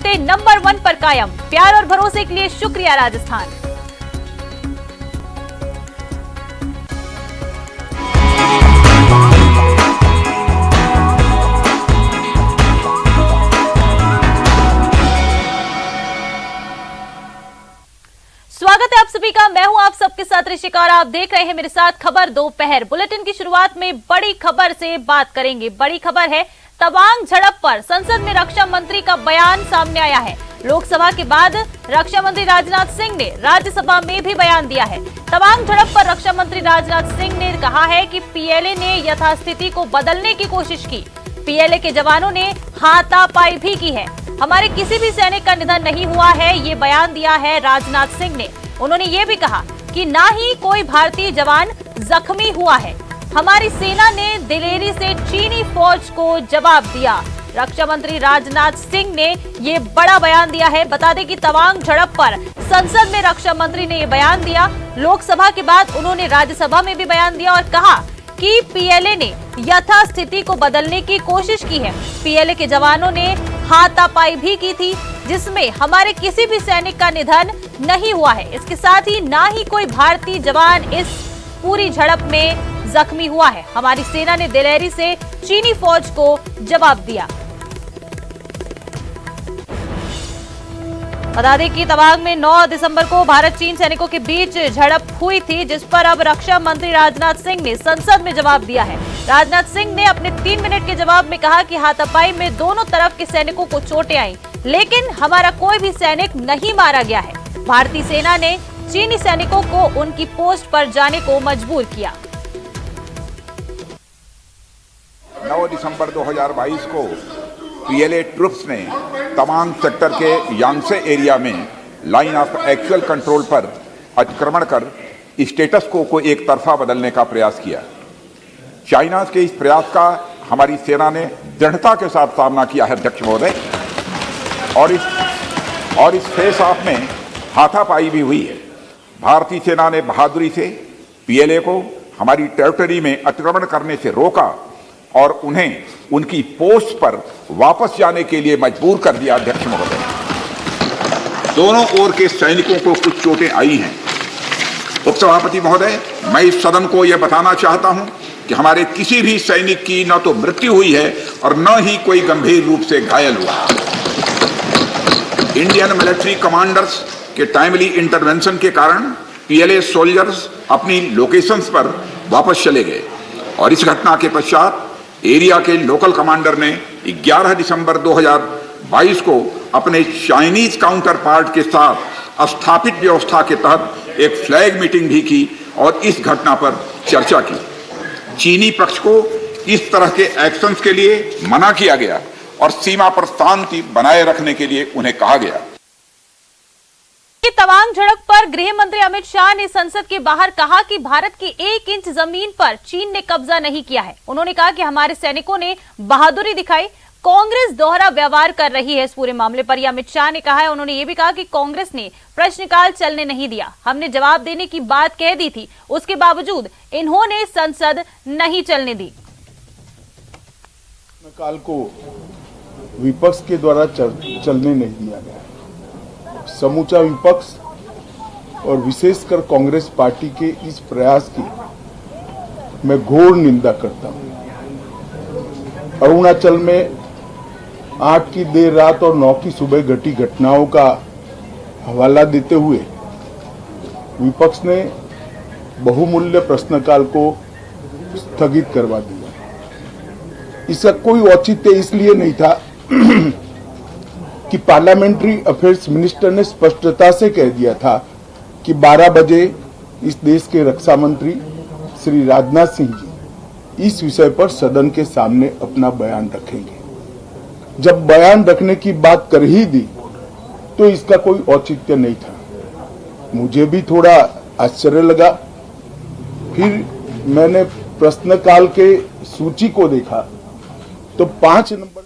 रखते नंबर 1 पर कायम। प्यार और भरोसे के लिए शुक्रिया राजस्थान। स्वागत है आप सभी का। मैं हूं आप सबके साथ ऋषिका और आप देख रहे हैं मेरे साथ खबर दोपहर। बुलेटिन की शुरुआत में बड़ी खबर से बात करेंगे। बड़ी खबर है तवांग झड़प पर संसद में रक्षा मंत्री का बयान सामने आया है। लोकसभा के बाद रक्षा मंत्री राजनाथ सिंह ने राज्यसभा में भी बयान दिया है। तवांग झड़प पर रक्षा मंत्री राजनाथ सिंह ने कहा है कि पीएलए ने यथास्थिति को बदलने की कोशिश की। पीएलए के जवानों ने हाथापाई भी की है। हमारे किसी भी सैनिक का निधन नहीं हुआ है, ये बयान दिया है राजनाथ सिंह ने। उन्होंने ये भी कहा कि ना ही कोई भारतीय जवान जख्मी हुआ है। हमारी सेना ने दिलेरी से चीनी फौज को जवाब दिया। रक्षा मंत्री राजनाथ सिंह ने ये बड़ा बयान दिया है। बता दें कि तवांग झड़प पर संसद में रक्षा मंत्री ने ये बयान दिया। लोकसभा के बाद उन्होंने राज्यसभा में भी बयान दिया और कहा कि पीएलए ने यथास्थिति को बदलने की कोशिश की है। पीएलए के जवानों ने हाथापाई भी की थी, जिसमें हमारे किसी भी सैनिक का निधन नहीं हुआ है। इसके साथ ही ना ही कोई भारतीय जवान इस पूरी झड़प में जख्मी हुआ है। हमारी सेना ने दिलेरी से चीनी फौज को जवाब दिया। बता दें कि तवांग में 9 दिसंबर को भारत चीन सैनिकों के बीच झड़प हुई थी, जिस पर अब रक्षा मंत्री राजनाथ सिंह ने संसद में जवाब दिया है। राजनाथ सिंह ने अपने 3 मिनट के जवाब में कहा कि हाथापाई में दोनों तरफ के सैनिकों को चोटें आई, लेकिन हमारा कोई भी सैनिक नहीं मारा गया है। भारतीय सेना ने चीनी सैनिकों को उनकी पोस्ट पर जाने को मजबूर किया। 9 दिसंबर 2022 को पीएलए ट्रुप्स ने तवांग सेक्टर के यांगसे एरिया में लाइन ऑफ एक्चुअल कंट्रोल पर अतिक्रमण कर स्टेटस को एक तरफा बदलने का प्रयास किया। चाइना के इस प्रयास का हमारी सेना ने दृढ़ता के साथ सामना किया है अध्यक्ष महोदय, और इस फेस ऑफ में हाथापाई भी हुई है। भारतीय सेना ने बहादुरी से पीएलए को हमारी टेरिटरी में अतिक्रमण करने से रोका और उन्हें उनकी पोस्ट पर वापस जाने के लिए मजबूर कर दिया। अध्यक्ष महोदय, दोनों ओर के सैनिकों को कुछ चोटें आई हैं। उपसभापति महोदय, मैं इस सदन को यह बताना चाहता हूं कि हमारे किसी भी सैनिक की न तो मृत्यु हुई है और न ही कोई गंभीर रूप से घायल हुआ। इंडियन मिलिट्री कमांडर्स के टाइमली इंटरवेंशन के कारण पीएलए सोल्जर्स अपनी लोकेशंस पर वापस चले गए और इस घटना के पश्चात एरिया के लोकल कमांडर ने 11 दिसंबर 2022 को अपने चाइनीज काउंटर पार्ट के साथ स्थापित व्यवस्था के तहत एक फ्लैग मीटिंग भी की और इस घटना पर चर्चा की। चीनी पक्ष को इस तरह के एक्शंस के लिए मना किया गया और सीमा पर शांति बनाए रखने के लिए उन्हें कहा गया। तवांग झड़प पर गृह मंत्री अमित शाह ने संसद के बाहर कहा कि भारत की 1 इंच जमीन पर चीन ने कब्जा नहीं किया है। उन्होंने कहा कि हमारे सैनिकों ने बहादुरी दिखाई। कांग्रेस दोहरा व्यवहार कर रही है इस पूरे मामले पर, यह अमित शाह ने कहा है। उन्होंने ये भी कहा कि कांग्रेस ने प्रश्नकाल चलने नहीं दिया। हमने जवाब देने की बात कह दी थी, उसके बावजूद इन्होंने संसद नहीं चलने दी। प्रश्नकाल को विपक्ष के द्वारा चलने नहीं दिया गया। समूचा विपक्ष और विशेषकर कांग्रेस पार्टी के इस प्रयास की मैं घोर निंदा करता हूं। अरुणाचल में 8 की देर रात और 9 की सुबह घटी घटनाओं का हवाला देते हुए विपक्ष ने बहुमूल्य प्रश्नकाल को स्थगित करवा दिया। इसका कोई औचित्य इसलिए नहीं था कि पार्लियामेंट्री अफेयर्स मिनिस्टर ने स्पष्टता से कह दिया था कि 12 बजे इस देश के रक्षा मंत्री श्री राजनाथ सिंह जी इस विषय पर सदन के सामने अपना बयान रखेंगे। जब बयान रखने की बात कर ही दी तो इसका कोई औचित्य नहीं था। मुझे भी थोड़ा आश्चर्य लगा। फिर मैंने प्रश्नकाल के सूची को देखा तो 5 नंबर।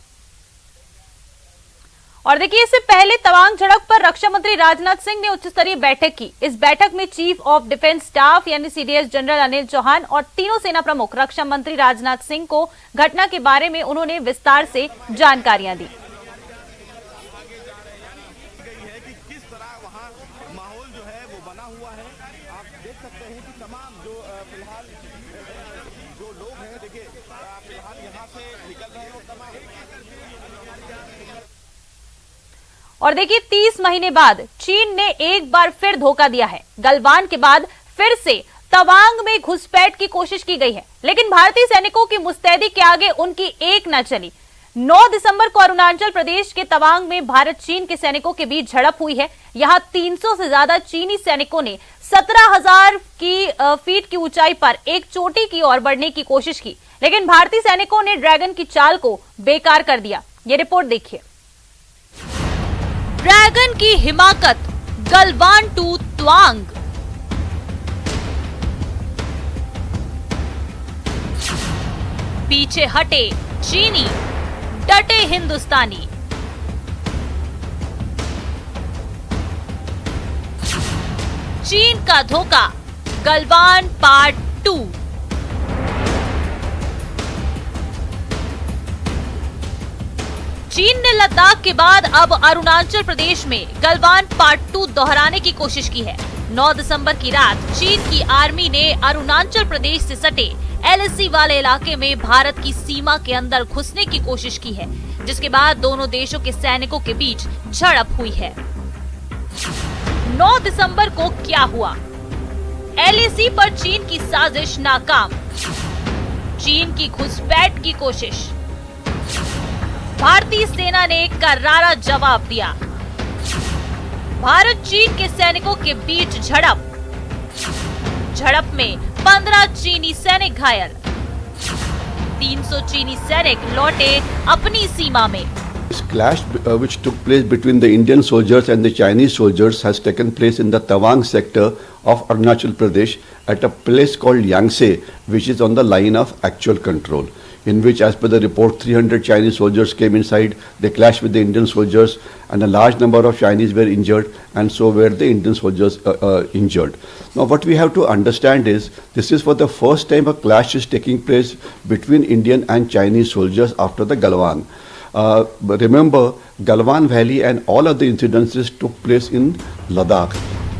और देखिए, इससे पहले तवांग झड़प पर रक्षा मंत्री राजनाथ सिंह ने उच्च स्तरीय बैठक की। इस बैठक में चीफ ऑफ डिफेंस स्टाफ यानी सीडीएस जनरल अनिल चौहान और तीनों सेना प्रमुख रक्षा मंत्री राजनाथ सिंह को घटना के बारे में उन्होंने विस्तार से जानकारियां दी। गई है कि किस तरह वहाँ माहौल जो है वो बना हुआ है। आप देख सकते हैं कि तमाम जो फिलहाल जो लोग हैं, देखिए फिलहाल यहाँ से निकल रहे हैं वो तमाम। और देखिए 30 महीने बाद चीन ने एक बार फिर धोखा दिया है। गलवान के बाद फिर से तवांग में घुसपैठ की कोशिश की गई है, लेकिन भारतीय सैनिकों की मुस्तैदी के आगे उनकी एक न चली। 9 दिसंबर को अरुणाचल प्रदेश के तवांग में भारत चीन के सैनिकों के बीच झड़प हुई है। यहां 300 से ज्यादा चीनी सैनिकों ने 17,000 फीट की ऊंचाई पर एक चोटी की ओर बढ़ने की कोशिश की, लेकिन भारतीय सैनिकों ने ड्रैगन की चाल को बेकार कर दिया। ये रिपोर्ट देखिए। ड्रैगन की हिमाकत, गलवान टू तवांग। पीछे हटे चीनी, डटे हिंदुस्तानी। चीन का धोखा, गलवान पार्ट 2। चीन ने लद्दाख के बाद अब अरुणाचल प्रदेश में गलवान पार्ट 2 दोहराने की कोशिश की है। 9 दिसंबर की रात चीन की आर्मी ने अरुणाचल प्रदेश से सटे LAC वाले इलाके में भारत की सीमा के अंदर घुसने की कोशिश की है, जिसके बाद दोनों देशों के सैनिकों के बीच झड़प हुई है। 9 दिसंबर को क्या हुआ? LAC पर चीन की साजिश नाकाम, चीन की घुसपैठ की कोशिश। भारतीय सेना ने करारा जवाब दिया। भारत चीन के सैनिकों के बीच झड़प में 15 चीनी सैनिक घायल, 300 चीनी सैनिक लौटे अपनी सीमा में। This clash which took place between the Indian soldiers and the Chinese soldiers has taken place in the Tawang sector of Arunachal Pradesh at a place called Yangtze, which is on the line of actual control, in which, as per the report, 300 Chinese soldiers came inside. They clashed with the Indian soldiers, and a large number of Chinese were injured, and so were the Indian soldiers injured. Now, what we have to understand is, this is for the first time a clash is taking place between Indian and Chinese soldiers after the Galwan. Remember, Galwan Valley and all other incidences took place in Ladakh.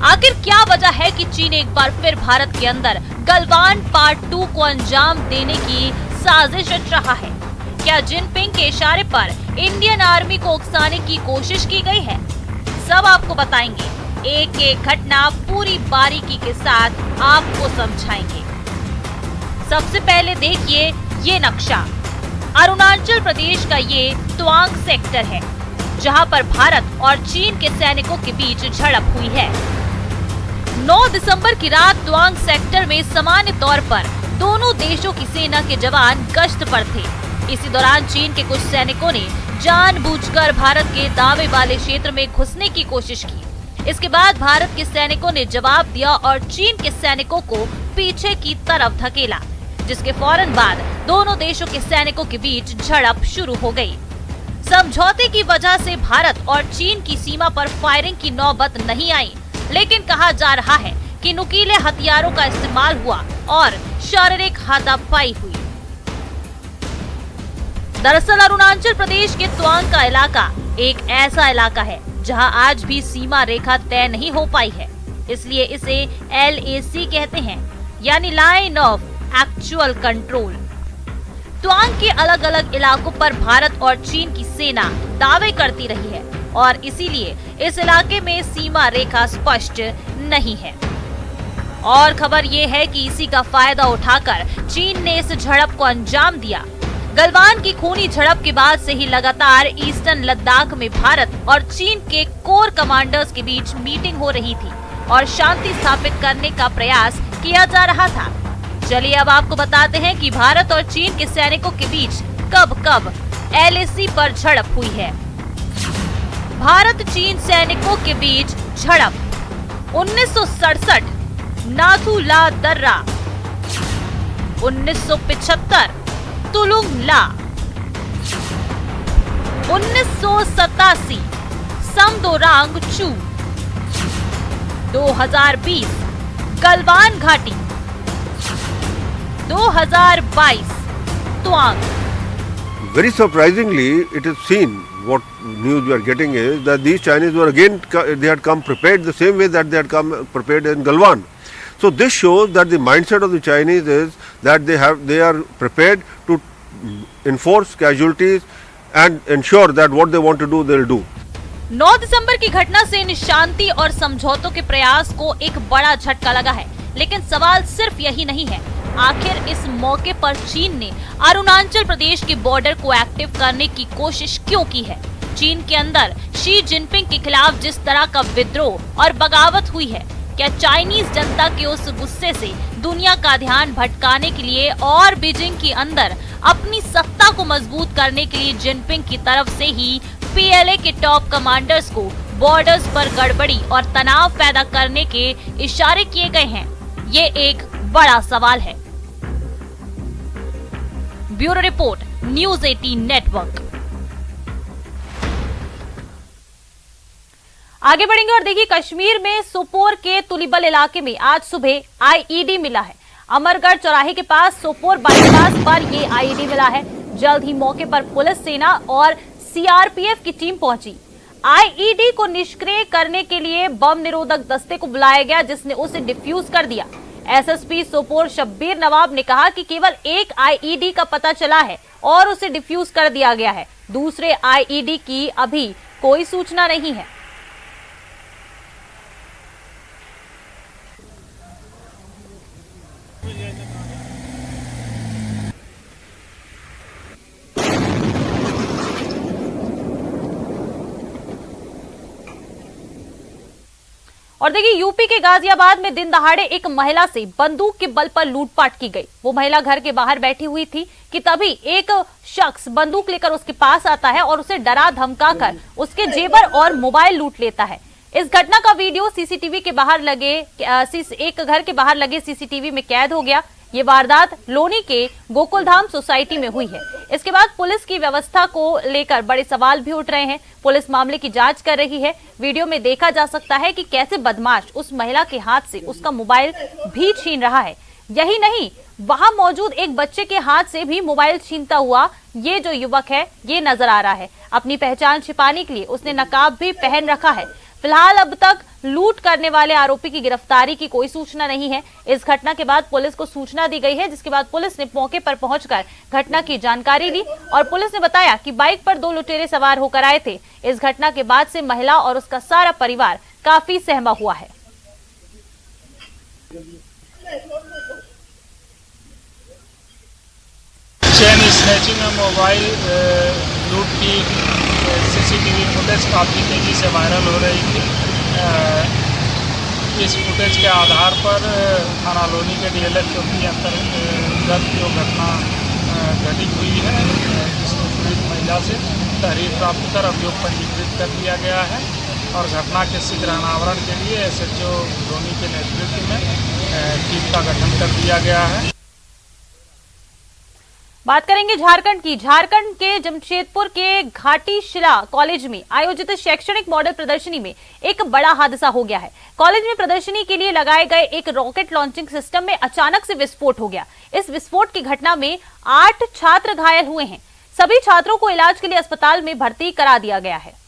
आखिर क्या वजह है कि चीन एक बार फिर भारत के अंदर गलवान पार्ट 2 को अंजाम देने की साजिश रच रहा है? क्या जिनपिंग के इशारे पर इंडियन आर्मी को उकसाने की कोशिश की गई है? सब आपको बताएंगे, एक एक घटना पूरी बारीकी के साथ आपको समझाएंगे। सबसे पहले देखिए ये नक्शा। अरुणाचल प्रदेश का ये तवांग सेक्टर है, जहां पर भारत और चीन के सैनिकों के बीच झड़प हुई है। 9 दिसंबर की रात तवांग सेक्टर में सामान्य तौर पर दोनों देशों की सेना के जवान गश्त पर थे। इसी दौरान चीन के कुछ सैनिकों ने जानबूझकर भारत के दावे वाले क्षेत्र में घुसने की कोशिश की। इसके बाद भारत के सैनिकों ने जवाब दिया और चीन के सैनिकों को पीछे की तरफ धकेला, जिसके फौरन बाद दोनों देशों के सैनिकों के बीच झड़प शुरू हो गई। समझौते की वजह से भारत और चीन की सीमा पर फायरिंग की नौबत नहीं आई, लेकिन कहा जा रहा है कि नुकीले हथियारों का इस्तेमाल हुआ और शारीरिक हाथापाई हुई। दरअसल अरुणाचल प्रदेश के तवांग का इलाका एक ऐसा इलाका है जहां आज भी सीमा रेखा तय नहीं हो पाई है, इसलिए इसे LAC कहते हैं, यानी line of actual control. Tawang के अलग अलग इलाकों पर भारत और चीन की सेना दावे करती रही है और इसीलिए इस इलाके में सीमा रेखा स्पष्ट नहीं है। और खबर ये है कि इसी का फायदा उठाकर चीन ने इस झड़प को अंजाम दिया। गलवान की खूनी झड़प के बाद से ही लगातार ईस्टर्न लद्दाख में भारत और चीन के कोर कमांडर्स के बीच मीटिंग हो रही थी और शांति स्थापित करने का प्रयास किया जा रहा था। चलिए अब आपको बताते हैं कि भारत और चीन के सैनिकों के बीच कब कब LAC पर झड़प हुई है। भारत चीन सैनिकों के बीच झड़प 1967 नाथू ला दर्रा, 1975 तुलुंग ला, 1987 समदोरांग चू, 2020 गलवान घाटी, 2022 Tawang. Very surprisingly, it is seen what news we are getting is that these Chinese were again, they had come prepared the same way that they had come prepared in Galwan. So this shows that the mindset of the Chinese is that they are prepared to enforce casualties and ensure that what they want to do, they'll do. 9 दिसंबर की घटना से इन शांति और समझौतों के प्रयास को एक बड़ा झटका लगा है, लेकिन सवाल सिर्फ यही नहीं है। आखिर इस मौके पर चीन ने अरुणाचल प्रदेश के बॉर्डर को एक्टिव करने की कोशिश क्यों की है? चीन के अंदर शी जिनपिंग के खिलाफ जिस तरह का विद्रोह और बगावत हुई है, क्या चाइनीज जनता के उस गुस्से से दुनिया का ध्यान भटकाने के लिए और बीजिंग के अंदर अपनी सत्ता को मजबूत करने के लिए जिनपिंग की तरफ से ही पीएलए के टॉप कमांडर्स को बॉर्डर्स पर गड़बड़ी और तनाव पैदा करने के इशारे किए गए हैं? ये एक बड़ा सवाल है। Bureau report, news 18 network. आगे बढ़ेंगे और देखिए, कश्मीर में सोपोर के तुलिबल इलाके में आज सुबह आईईडी मिला है। अमरगढ़ चौराहे के पास सोपोर बाईपास पर ये आईईडी मिला है। जल्द ही मौके पर पुलिस, सेना और सीआरपीएफ की टीम पहुंची। आईईडी को निष्क्रिय करने के लिए बम निरोधक दस्ते को बुलाया गया, जिसने उसे डिफ्यूज कर दिया। एसएसपी सोपोर शब्बीर नवाब ने कहा कि केवल एक आईईडी का पता चला है और उसे डिफ्यूज कर दिया गया है। दूसरे आईईडी की अभी कोई सूचना नहीं है। और देखिए, यूपी के गाजियाबाद में दिन दहाड़े एक महिला से बंदूक के बल पर लूटपाट की गई। वो महिला घर के बाहर बैठी हुई थी कि तभी एक शख्स बंदूक लेकर उसके पास आता है और उसे डरा धमकाकर उसके जेवर और मोबाइल लूट लेता है। इस घटना का वीडियो सीसीटीवी के बाहर लगे एक घर के बाहर लगे सीसीटीवी में कैद हो गया। ये वारदात लोनी के गोकुलधाम सोसाइटी में हुई है। इसके बाद पुलिस की व्यवस्था को लेकर बड़े सवाल भी उठ रहे हैं। पुलिस मामले की जांच कर रही है। वीडियो में देखा जा सकता है कि कैसे बदमाश उस महिला के हाथ से उसका मोबाइल भी छीन रहा है। यही नहीं, वहां मौजूद एक बच्चे के हाथ से भी मोबाइल छीनता हुआ ये जो युवक है, ये नजर आ रहा है। अपनी पहचान छिपाने के लिए उसने नकाब भी पहन रखा है। फिलहाल अब तक लूट करने वाले आरोपी की गिरफ्तारी की कोई सूचना नहीं है। इस घटना के बाद पुलिस को सूचना दी गई है, जिसके बाद पुलिस ने मौके पर पहुंचकर घटना की जानकारी ली और पुलिस ने बताया कि बाइक पर 2 लुटेरे सवार होकर आए थे। इस घटना के बाद से महिला और उसका सारा परिवार काफी सहमा हुआ है। चेन स्नैचिंग और मोबाइल लूट की सीसीटीवी फुटेज काफ़ी तेज़ी से वायरल हो रही थी। इस फुटेज के आधार पर थाना लोनी के डीएलएफ चौकी अंतर्गत जो घटना घटित हुई है, जिसमें पीड़ित महिला से तहरीर प्राप्त कर अभियोग पंजीकृत कर दिया गया है और घटना के शीघ्र अनावरण के लिए एसएचओ लोनी के नेतृत्व में टीम का गठन कर दिया गया है। बात करेंगे झारखंड की। झारखंड के जमशेदपुर के घाटीशिला कॉलेज में आयोजित शैक्षणिक मॉडल प्रदर्शनी में एक बड़ा हादसा हो गया है। कॉलेज में प्रदर्शनी के लिए लगाए गए एक रॉकेट लॉन्चिंग सिस्टम में अचानक से विस्फोट हो गया। इस विस्फोट की घटना में 8 छात्र घायल हुए हैं। सभी छात्रों को इलाज के लिए अस्पताल में भर्ती करा दिया गया है।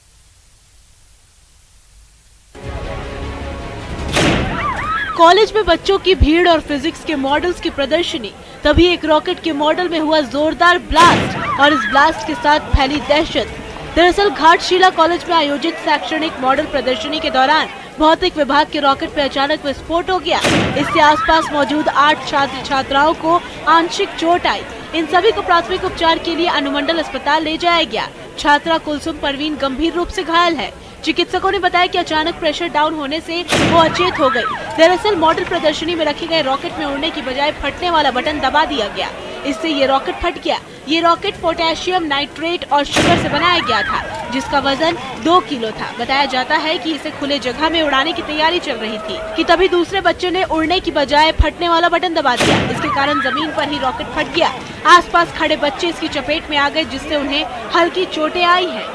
कॉलेज में बच्चों की भीड़ और फिजिक्स के मॉडल्स की प्रदर्शनी, तभी एक रॉकेट के मॉडल में हुआ जोरदार ब्लास्ट और इस ब्लास्ट के साथ फैली दहशत। दरअसल घाटशिला कॉलेज में आयोजित शैक्षणिक मॉडल प्रदर्शनी के दौरान भौतिक विभाग के रॉकेट पे अचानक विस्फोट हो गया। इससे आसपास मौजूद 8 छात्र छात्राओं को आंशिक चोट आई। इन सभी को प्राथमिक उपचार के लिए अनुमंडल अस्पताल ले जाया गया। छात्रा कुलसुम परवीन गंभीर रूप से घायल है। चिकित्सकों ने बताया कि अचानक प्रेशर डाउन होने से वो अचेत हो गई। दरअसल मॉडल प्रदर्शनी में रखे गए रॉकेट में उड़ने की बजाय फटने वाला बटन दबा दिया गया। इससे ये रॉकेट फट गया। ये रॉकेट पोटेशियम नाइट्रेट और शुगर से बनाया गया था, जिसका वजन 2 किलो था। बताया जाता है कि इसे खुले जगह में उड़ाने की तैयारी चल रही थी कि तभी दूसरे बच्चे ने उड़ने की बजाय फटने वाला बटन दबा दिया। इसके कारण जमीन पर ही रॉकेट फट गया। आसपास खड़े बच्चे इसकी चपेट में आ गए, जिससे उन्हें हल्की चोटें आई हैं।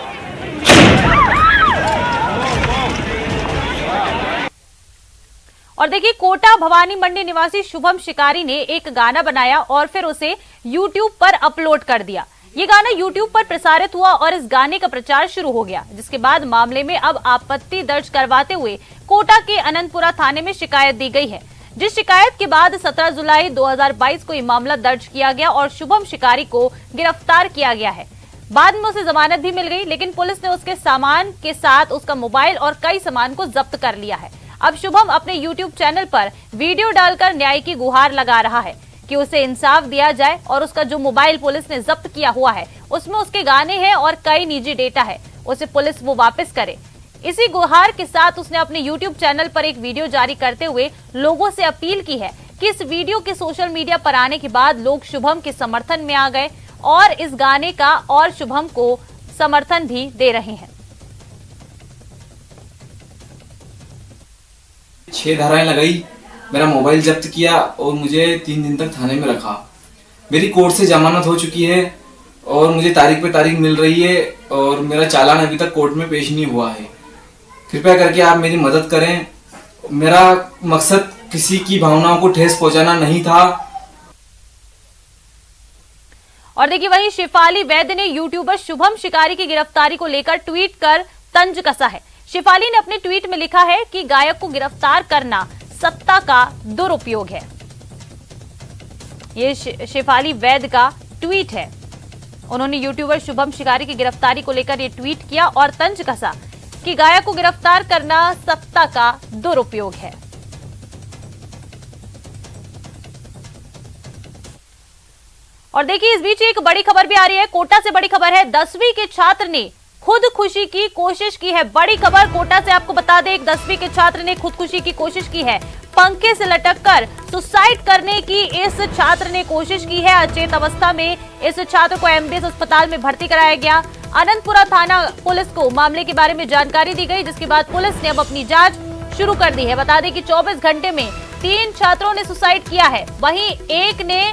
और देखिए, कोटा भवानी मंडी निवासी शुभम शिकारी ने एक गाना बनाया और फिर उसे YouTube पर अपलोड कर दिया। ये गाना YouTube पर प्रसारित हुआ और इस गाने का प्रचार शुरू हो गया, जिसके बाद मामले में अब आपत्ति दर्ज करवाते हुए कोटा के अनंतपुरा थाने में शिकायत दी गई है। जिस शिकायत के बाद 17 जुलाई 2022 को ये मामला दर्ज किया गया और शुभम शिकारी को गिरफ्तार किया गया है। बाद में उसे जमानत भी मिल गई, लेकिन पुलिस ने उसके सामान के साथ उसका मोबाइल और कई सामान को जब्त कर लिया है। अब शुभम अपने YouTube चैनल पर वीडियो डालकर न्याय की गुहार लगा रहा है कि उसे इंसाफ दिया जाए और उसका जो मोबाइल पुलिस ने जब्त किया हुआ है उसमें उसके गाने हैं और कई निजी डेटा है, उसे पुलिस वो वापस करे। इसी गुहार के साथ उसने अपने YouTube चैनल पर एक वीडियो जारी करते हुए लोगों से अपील की है कि इस वीडियो के सोशल मीडिया पर आने के बाद लोग शुभम के समर्थन में आ गए और इस गाने का और शुभम को समर्थन भी दे रहे हैं। 6 धाराएं लगाई, मेरा मोबाइल जब्त किया और मुझे 3 दिन तक थाने में रखा। मेरी कोर्ट से जमानत हो चुकी है और मुझे तारीख पे तारीख मिल रही है और मेरा चालान अभी तक कोर्ट में पेश नहीं हुआ है। कृपया करके आप मेरी मदद करें। मेरा मकसद किसी की भावनाओं को ठेस पहुंचाना नहीं था। और देखिए, वहीं शेफाली वैद्य ने यूट्यूबर शुभम शिकारी की गिरफ्तारी को लेकर ट्वीट कर तंज कसा है। शेफाली ने अपने ट्वीट में लिखा है कि गायक को गिरफ्तार करना सत्ता का दुरुपयोग है। ये शेफाली वैद्य का ट्वीट है। उन्होंने यूट्यूबर शुभम शिकारी की गिरफ्तारी को लेकर ये ट्वीट किया और तंज कसा कि गायक को गिरफ्तार करना सत्ता का दुरुपयोग है। और देखिए, इस बीच एक बड़ी खबर भी आ रही है। कोटा से बड़ी खबर है, 10वीं के छात्र ने खुदकुशी की कोशिश की है। बड़ी खबर कोटा से आपको बता दें, एक 10वीं के छात्र ने खुदकुशी की कोशिश की है। पंखे से लटककर सुसाइड करने की इस छात्र ने कोशिश की है। अचेत अवस्था में इस छात्र को एमबीएस अस्पताल में भर्ती कराया गया। अनंतपुरा थाना पुलिस को मामले के बारे में जानकारी दी गई, जिसके बाद पुलिस ने अब अपनी जांच शुरू कर दी है। बता दें कि 24 घंटे में 3 छात्रों ने सुसाइड किया है, वहीं एक ने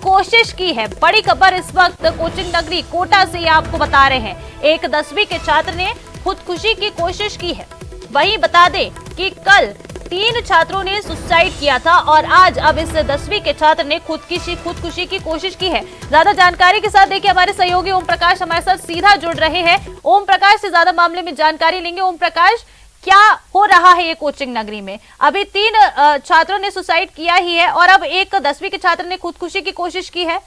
कोशिश की है। बड़ी खबर इस वक्त कोचिंग नगरी कोटा से ये आपको बता रहे हैं। एक 10वीं के छात्र ने खुदकुशी की कोशिश की है। वहीं बता दें कि कल 3 छात्रों ने सुसाइड किया था और आज अब इस 10वीं के छात्र ने खुदकुशी की कोशिश की है। ज्यादा जानकारी के साथ देखिए, हमारे सहयोगी ओम प्रकाश हमारे साथ सीधा जुड़ रहे हैं। ओम प्रकाश से ज्यादा मामले में जानकारी लेंगे। ओम प्रकाश, क्या हो रहा है ये कोचिंग नगरी में? अभी 3 छात्रों ने सुसाइड किया ही है और अब एक 10वीं के छात्र ने खुदकुशी की कोशिश की है।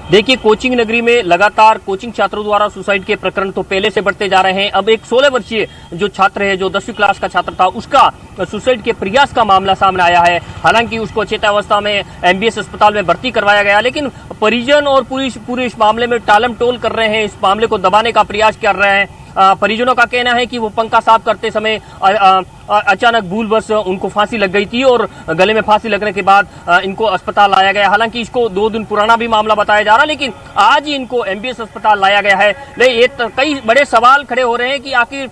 देखिए, कोचिंग नगरी में लगातार कोचिंग छात्रों द्वारा सुसाइड के प्रकरण तो पहले से बढ़ते जा रहे हैं। अब एक 16 वर्षीय जो छात्र है, जो 10वीं क्लास का छात्र था, उसका सुसाइड के प्रयास का मामला सामने आया है। हालांकि उसको अचेतावस्था में एमबीएस अस्पताल में भर्ती करवाया गया, लेकिन परिजन और पुलिस पूरे इस मामले में टालम टोल कर रहे हैं, इस मामले को दबाने का प्रयास कर रहे हैं। परिजनों का कहना है कि वो पंखा साफ करते समय अचानक भूलवश उनको फांसी लग गई थी और गले में फांसी लगने के बाद इनको अस्पताल लाया गया। हालांकि इसको 2 दिन पुराना भी मामला बताया जा रहा है, लेकिन आज ही इनको एमबीएस अस्पताल लाया गया है। लेकिन कई बड़े सवाल खड़े हो रहे हैं कि आखिर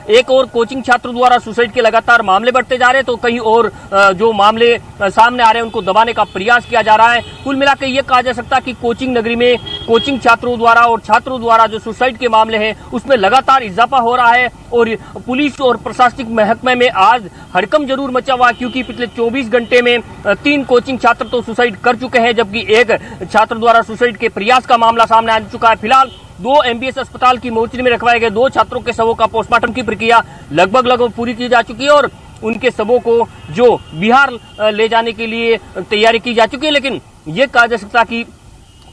एक और कोचिंग छात्र द्वारा सुसाइड के लगातार मामले बढ़ते जा रहे हैं, तो कहीं और जो मामले सामने आ रहे हैं उनको दबाने का प्रयास किया जा रहा है। कुल मिलाकर यह कहा जा सकता है कि कोचिंग नगरी में कोचिंग छात्रों द्वारा और छात्रों द्वारा जो सुसाइड के मामले हैं उसमें लगातार इजाफा हो रहा है और पुलिस और प्रशासनिक महकमे में आज हड़कंप जरूर मचा हुआ, क्योंकि पिछले 24 घंटे में 3 कोचिंग छात्र तो सुसाइड कर चुके हैं, जबकि एक छात्र द्वारा सुसाइड के प्रयास का मामला सामने आ चुका है। फिलहाल 2 एमबीएस अस्पताल की मोर्चरी में रखवाए गए 2 छात्रों के शवों का पोस्टमार्टम की प्रक्रिया लगभग पूरी की जा चुकी है और उनके शवों को जो बिहार ले जाने के लिए तैयारी की जा चुकी है। लेकिन ये कहा जा सकता कि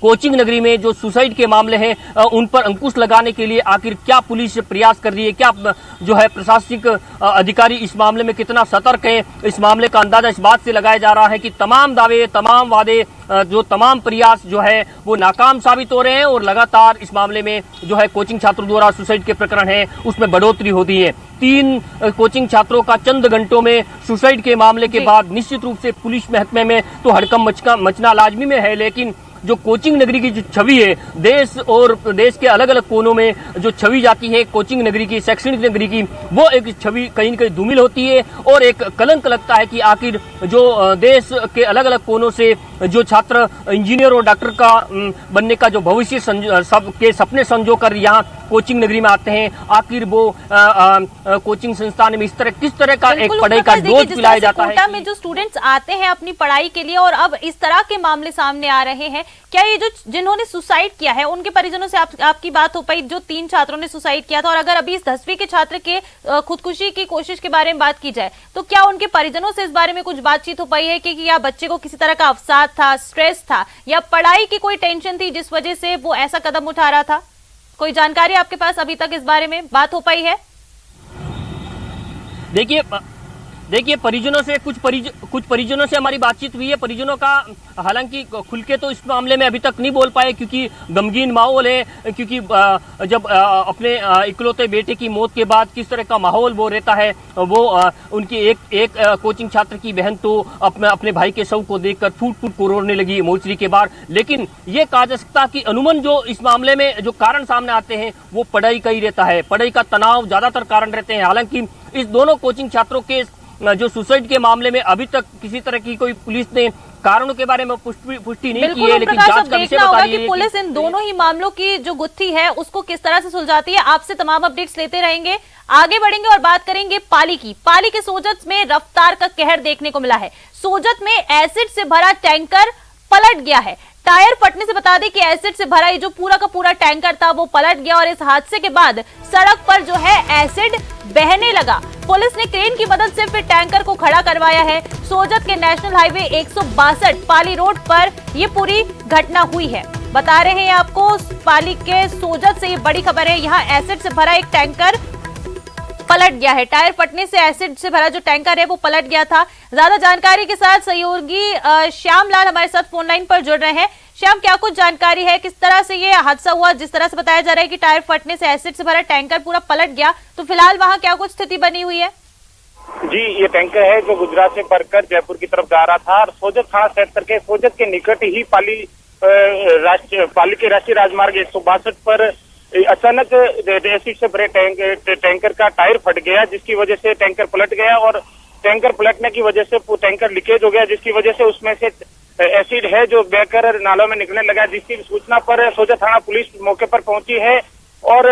कोचिंग नगरी में जो सुसाइड के मामले हैं उन पर अंकुश लगाने के लिए आखिर क्या पुलिस प्रयास कर रही है, क्या जो है प्रशासनिक अधिकारी इस मामले में कितना सतर्क है, इस मामले का अंदाजा इस बात से लगाया जा रहा है कि तमाम दावे, तमाम वादे, जो तमाम प्रयास जो है वो नाकाम साबित हो रहे हैं और लगातार इस मामले में जो है कोचिंग छात्रों द्वारा सुसाइड के प्रकरण है उसमें बढ़ोतरी होती है। 3 कोचिंग छात्रों का चंद घंटों में सुसाइड के मामले के बाद निश्चित रूप से पुलिस महकमे में तो हड़कंप मचना लाजमी में है, लेकिन जो कोचिंग नगरी की जो छवि है, देश और देश के अलग अलग कोनों में जो छवि जाती है कोचिंग नगरी की, शैक्षणिक नगरी की, वो एक छवि कहीं न कहीं धूमिल होती है और एक कलंक लगता है कि आखिर जो देश के अलग अलग कोनों से जो छात्र इंजीनियर और डॉक्टर का बनने का जो भविष्य सबके सपने संजो कर यहाँ कोचिंग नगरी में आते हैं, आखिर वो कोचिंग संस्थान में इस तरह किस तरह का एक पढ़ाई का डोज पिलाया जाता है। कोटा में जो स्टूडेंट्स आते हैं अपनी पढ़ाई के लिए और अब इस तरह के मामले सामने आ रहे हैं, क्या ये जो जिन्होंने सुसाइड किया है उनके परिजनों से आपकी बात हो पाई? जो 3 छात्रों ने सुसाइड किया था, और अगर अभी इस 10वीं के छात्र के खुदकुशी की कोशिश के बारे में बात की जाए तो क्या उनके परिजनों से इस बारे में कुछ बातचीत हो पाई है कि या बच्चे को किसी तरह का अवसाद था, स्ट्रेस था, या पढ़ाई की कोई टेंशन थी जिस वजह से वो ऐसा कदम उठा रहा था? कोई जानकारी आपके पास अभी तक इस बारे में बात हो पाई है? देखिए परिजनों से कुछ परिजनों से हमारी बातचीत हुई है। परिजनों का हालांकि खुल के तो इस मामले में अभी तक नहीं बोल पाए क्योंकि गमगीन माहौल है, क्योंकि जब अपने इकलौते बेटे की मौत के बाद किस तरह का माहौल वो रहता है, वो उनकी एक कोचिंग छात्र की बहन तो अपने भाई के शव को देखकर फूट फूट को रोने लगी मोर्चरी के बाहर। लेकिन ये कहा जा सकता कि अनुमान जो इस मामले में जो कारण सामने आते हैं वो पढ़ाई का ही रहता है, पढ़ाई का तनाव ज्यादातर कारण रहते हैं। हालांकि इस दोनों कोचिंग छात्रों के जो सुसाइड के मामले में अभी तक किसी तरह की कोई पुलिस ने कारणों के बारे में पुष्टि नहीं की है, लेकिन जांच का विषय बता रही है कि पुलिस इन दोनों ही मामलों की जो गुत्थी है उसको किस तरह से सुलझाती है। आपसे तमाम अपडेट्स लेते रहेंगे, आगे बढ़ेंगे और बात करेंगे पाली की। पाली के सोजत में रफ्तार का कहर देखने को मिला है। सोजत में एसिड से भरा टैंकर पलट गया है। टायर फटने से बता दें कि एसिड से भरा ये जो पूरा का पूरा टैंकर था वो पलट गया और इस हादसे के बाद सड़क पर जो है एसिड बहने लगा। पुलिस ने क्रेन की मदद से फिर टैंकर को खड़ा करवाया है। सोजत के नेशनल हाईवे 162 पाली रोड पर ये पूरी घटना हुई है। बता रहे हैं आपको पाली के सोजत से ये बड़ी खबर है। यहाँ एसिड से भरा एक टैंकर पलट गया है। टायर फटने से एसिड से भरा जो टैंकर है वो पलट गया था। ज्यादा जानकारी के साथ सहयोगी श्याम लाल हमारे साथ फोन लाइन पर जुड़ रहे हैं। श्याम, क्या कुछ जानकारी है, किस तरह से ये हादसा हुआ? जिस तरह से बताया जा रहा है कि टायर फटने से एसिड से भरा टैंकर पूरा पलट गया, तो फिलहाल वहां क्या कुछ स्थिति बनी हुई है? जी, ये टैंकर है जो गुजरात से भरकर जयपुर की तरफ जा रहा था और सोजत थाना क्षेत्र के सोजत के निकट ही पाली के राष्ट्रीय राजमार्ग 162 पर अचानक एसिड से भरे टैंकर का टायर फट गया, जिसकी वजह से टैंकर पलट गया और टैंकर पलटने की वजह से टैंकर लीकेज हो गया, जिसकी वजह से उसमें से एसिड है जो बहकर नालों में निकलने लगा। जिसकी सूचना पर सोजत थाना पुलिस मौके पर पहुंची है और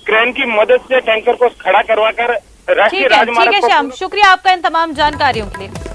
क्रेन की मदद से टैंकर को खड़ा करवाकर राष्ट्रीय राजमार्ग। ठीक है श्याम, शुक्रिया आपका इन तमाम जानकारियों के लिए।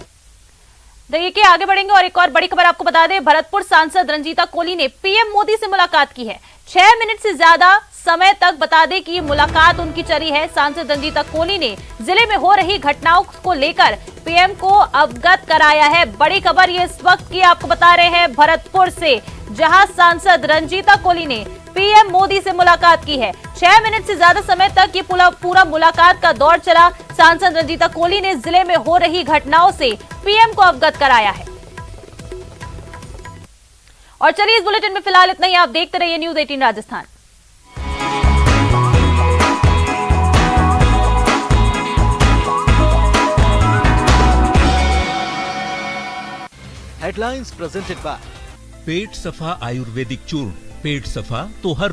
देखिए आगे बढ़ेंगे और एक और बड़ी खबर आपको बता दें। भरतपुर सांसद रंजीता कोली ने पीएम मोदी से मुलाकात की है। 6 मिनट से ज्यादा समय तक बता दें कि ये मुलाकात उनकी चली है। सांसद रंजीता कोली ने जिले में हो रही घटनाओं को लेकर पीएम को अवगत कराया है। बड़ी खबर ये इस वक्त की आपको बता रहे हैं भरतपुर से, जहां सांसद रंजीता कोली ने पीएम मोदी से मुलाकात की है। 6 मिनट से ज्यादा समय तक ये पूरा मुलाकात का दौर चला। सांसद रंजीता कोली ने जिले में हो रही घटनाओं से पीएम को अवगत कराया है। और चलिए इस बुलेटिन में फिलहाल इतना ही। आप देखते रहिए news 18 Rajasthan. Headlines presented by Pet Safa Ayurvedic चूर्ण। पेट सफा तो हर